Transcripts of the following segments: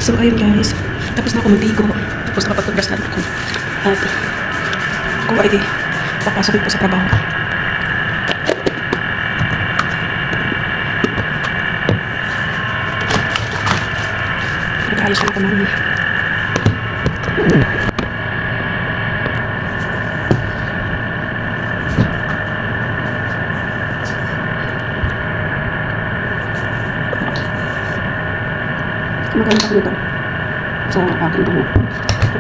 So ayun guys, tapos na ako magdigo. Tapos nakapag-toothbrush na ako. At ako ay papasok po sa trabaho. Nag-ayos na ako ng maganda ko nito sa aking buhok.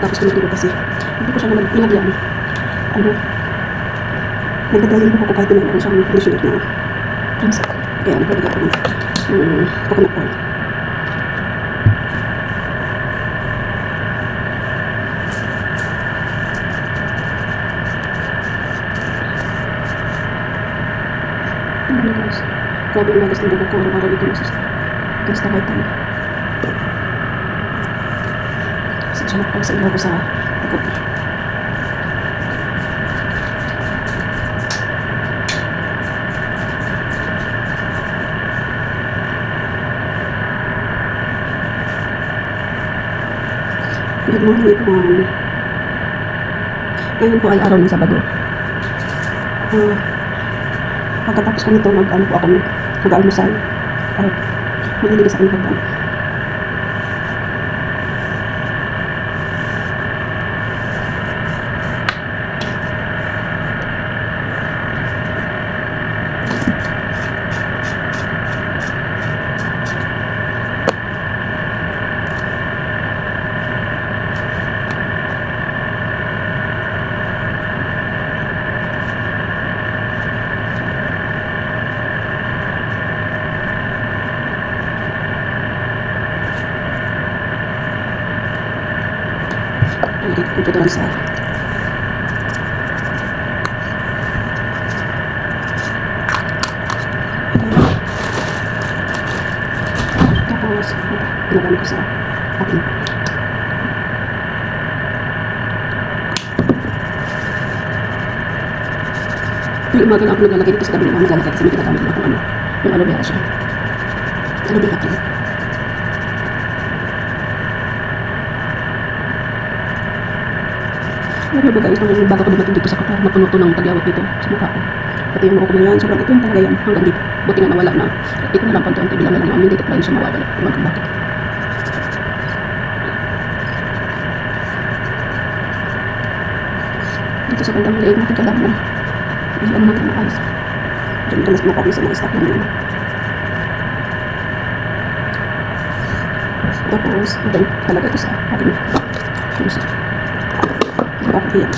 Tapos pinagdigo kasi hindi ko siya naman nilagyan. Nagdadry yung buhok ko kahit meron siyang conditioner na cleanser. Kaya nagdadry ako ng coconut oil. Ano guys, grabe yung lagas ng buhok ko. Araw-araw ito against the white time. Siya na sa ilaw ko sa buhok ko. Good morning everyone. Ngayon po ay araw ng Sabado. Pagkatapos ko nito mag-almusal at magliligis sa aking hagdan. Ito doon sa tapos ginagamit ko sa akin. Yung umaga na ako naglalagay dito sa gabi naman maglalagay kasi may ginagamit na akong yung aloe vera siya. Aloe vera ko. Ano ba guys, nung bago ko dumating dito sa kwarto, napuno to ng tagyawat dito sa mukha ko. Pati yung mukha ko na yan, sobrang itim talaga yan hanggang dito. Buti nga nawala na. Dito na lang pantuan, bilang na lang namin dito pa rin siya mawawala. Iwan kang bakit. Dito sa bandang leeg natin kailangan na iyan natin na ayos. Diyan dalas mukha ko sa mga stock namin. Tapos, ito talaga ito sa ating puso. Yan.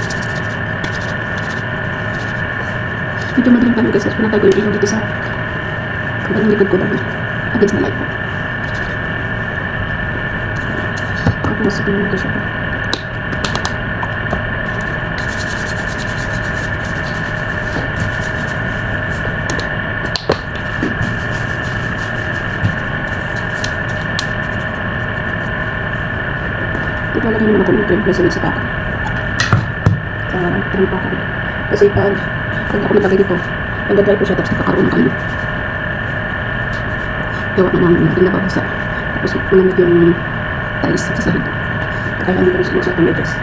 Medyo madaling pa guys, pinatay ko yung ilaw dito sa kabalang likod ko lang against the light po. Tapos pinunod ko siya po. Ito lagay naman ako ng cream president sa kaka. Tampakan. Kasi pag ako naglagay dito, nagdadry ko siya tapos nakakaroon ng kalyo. Gawa na namin natin nababasa. Tapos malamig yung tiles sa sahig. Kaya hindi ko rin sinusuot ng medyas.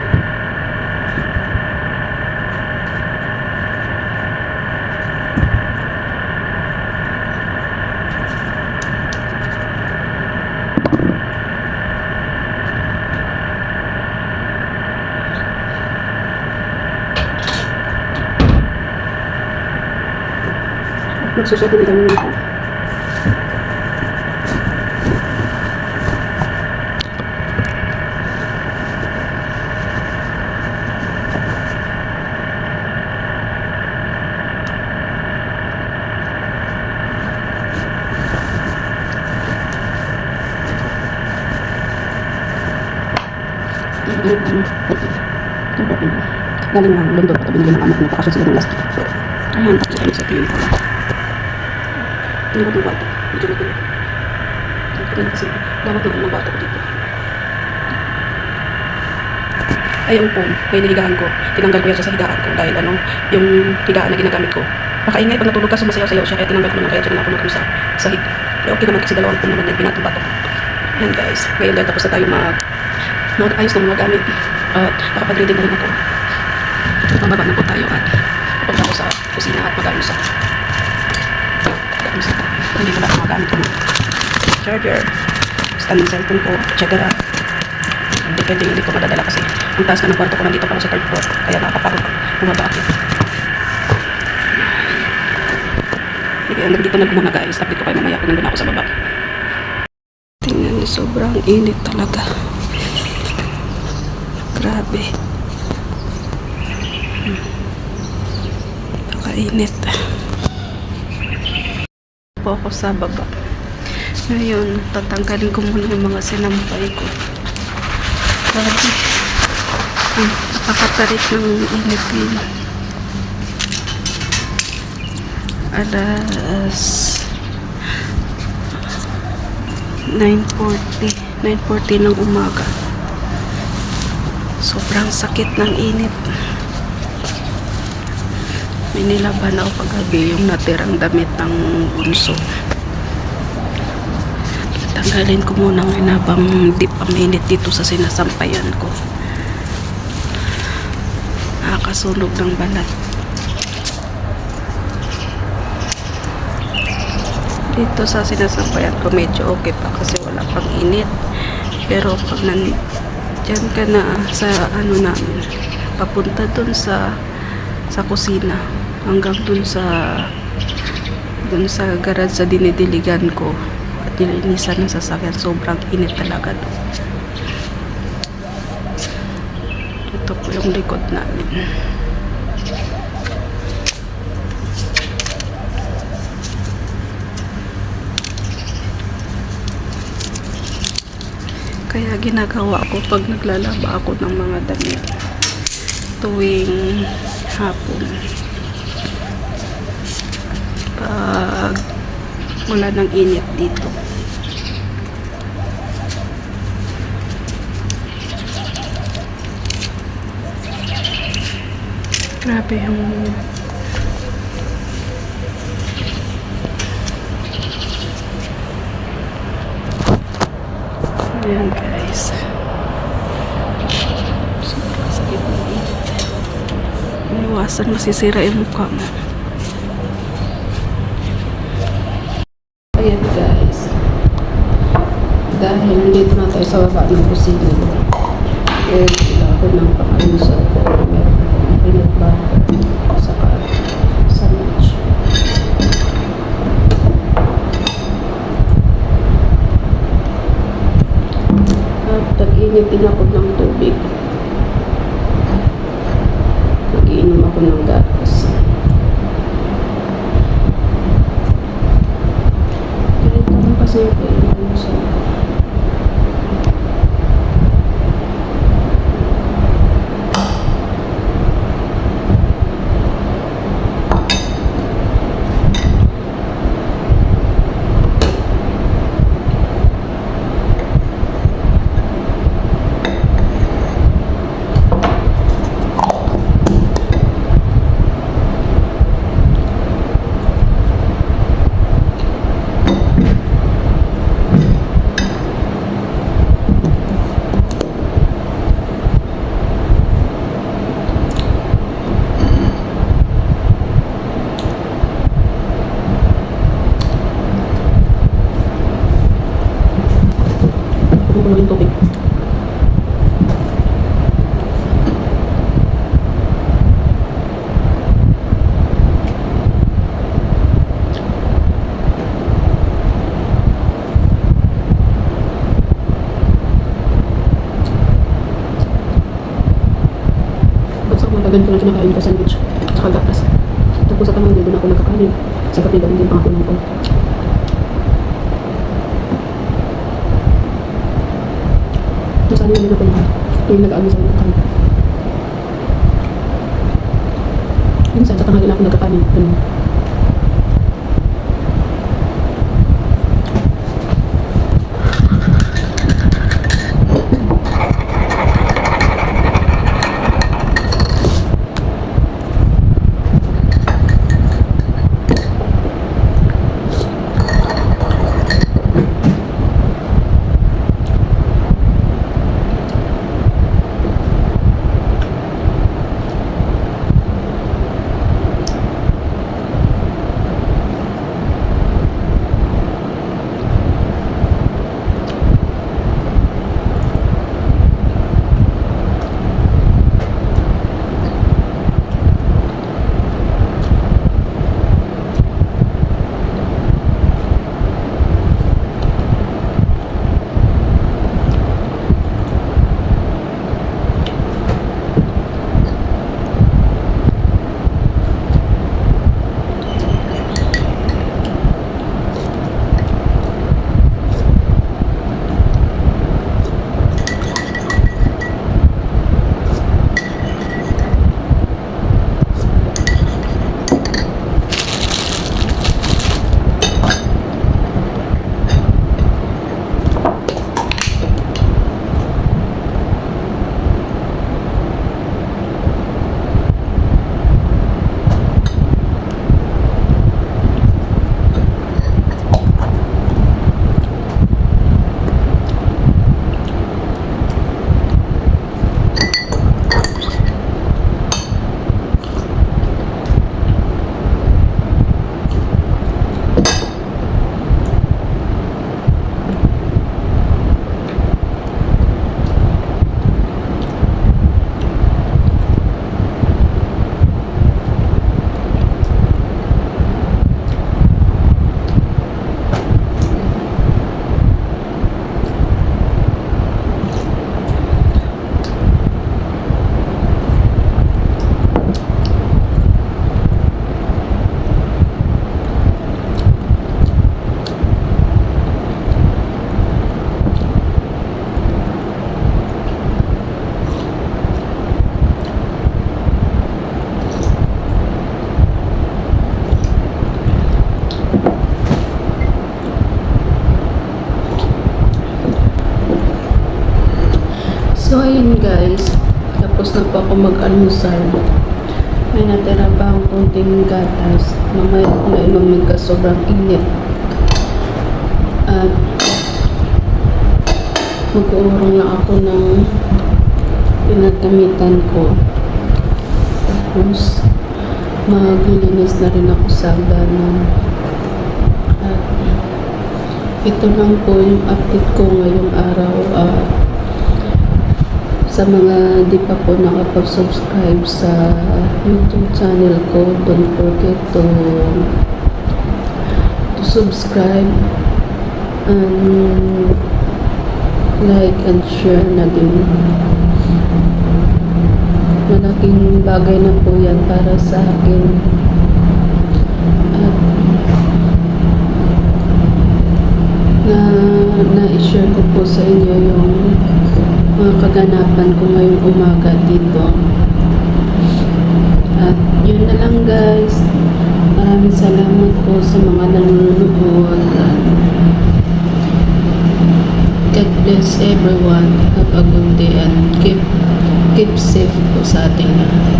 Magsusot din kami nito. Galing lang London pa ito binili ng anak mo. Pakasyon sila ng last week. Ayan, tapos kami sa clinic. Hindi ko itong bata. Medyo magulo. Kaya kasi dapat na ng bata ko dito. Ayun po, may niligahan ko. Tinanggal ko yan sa higaan ko dahil yung higaan na ginagamit ko. Pakaingay pag natulog ka, sumasayaw-sayaw siya. Kaya tinanggal ko naman kaya dyan ako nag sa sahig. Eh okay naman kasi dalawang po naman yan, binato-bato. Yan guys, ngayon dahil tapos na tayo mag-ayos ng mga gamit at nakapag-ready na rin ako. Mababa na po tayo at pupunta ko sa kusina at mag-ayos ako. Hindi ko lang mga gamit ko. Charger, stand ng cellphone ko, etc. Hindi ko madadala kasi ang taas na ng kwarto ko nandito pa ako sa third floor kaya nakakapagod bumaba ako. Hanggang dito na muna guys, update ko kayo mamaya kung nandun ako sa baba. Tingnan niyo, sobrang init talaga. Grabe. Napakainit. Po ako sa baba. Ngayon, tatanggalin ko muna yung mga sinampay ko. Grabe. Napakatarik ng init yun. Alas 9:40 ng umaga. Sobrang sakit ng init. May nilaban ako paggabi yung natirang damit ng bunso. Tanggalin ko muna ngayon habang di pa mainit dito sa sinasampayan ko. Nakakasunog ng balat. Dito sa sinasampayan ko medyo okay pa kasi wala pang init. Pero pag dyan ka na sa ano namin, papunta dun sa kusina hanggang dun sa garage sa dinidiligan ko at nilinisan ng sasakyan, sobrang init talaga doon. Ito po yung likod namin. Kaya ginagawa ko pag naglalaba ako ng mga damit tuwing hapon. Pag wala ng init dito. Grabe yung ayan guys. Sobrang sakit ng init. Iwasan masisira yung mukha mo. Ayan guys. Dahil nandito na tayo sa baba ng kusina. Eh, ilahon ng pang-ayusan ko. Meron akong peanut butter saka sandwich. Nag-init din ako ng tubig. Nag-iinom ako ng gatas. Ganito lang kasi yung almusal. Kumukulo yung tubig. Bagsak matagal ko na kinakain ko sandwich tsaka gatas. Tapos sa tanghali doon ako nagkakanin. Sa gabi galing din pang ako ng Tapos ano yung pinapanahan? Yung nag-aalis ako ng kanin. Minsan sa tanghali na ako nagkakanin. Ganun. ayun guys, tapos na po ako mag-almusal. May natira pa akong konting gatas. Mamaya ko na inumin ka sobrang init. At mag-uurong lang ako ng pinagkamitan ko. Tapos maglilinis na rin ako sa hagdanan. At ito lang po yung update ko ngayong araw. Sa mga di pa po nakapag-subscribe sa YouTube channel ko, don't forget to subscribe and like and share na din. Malaking bagay na po yan para sa akin. At na-share ko po sa inyo yung mga kaganapan ko ngayong umaga dito. At yun na lang guys. Maraming salamat po sa mga nanonood. God bless everyone. Have a good day and keep safe po sa ating lahat.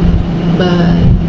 Bye.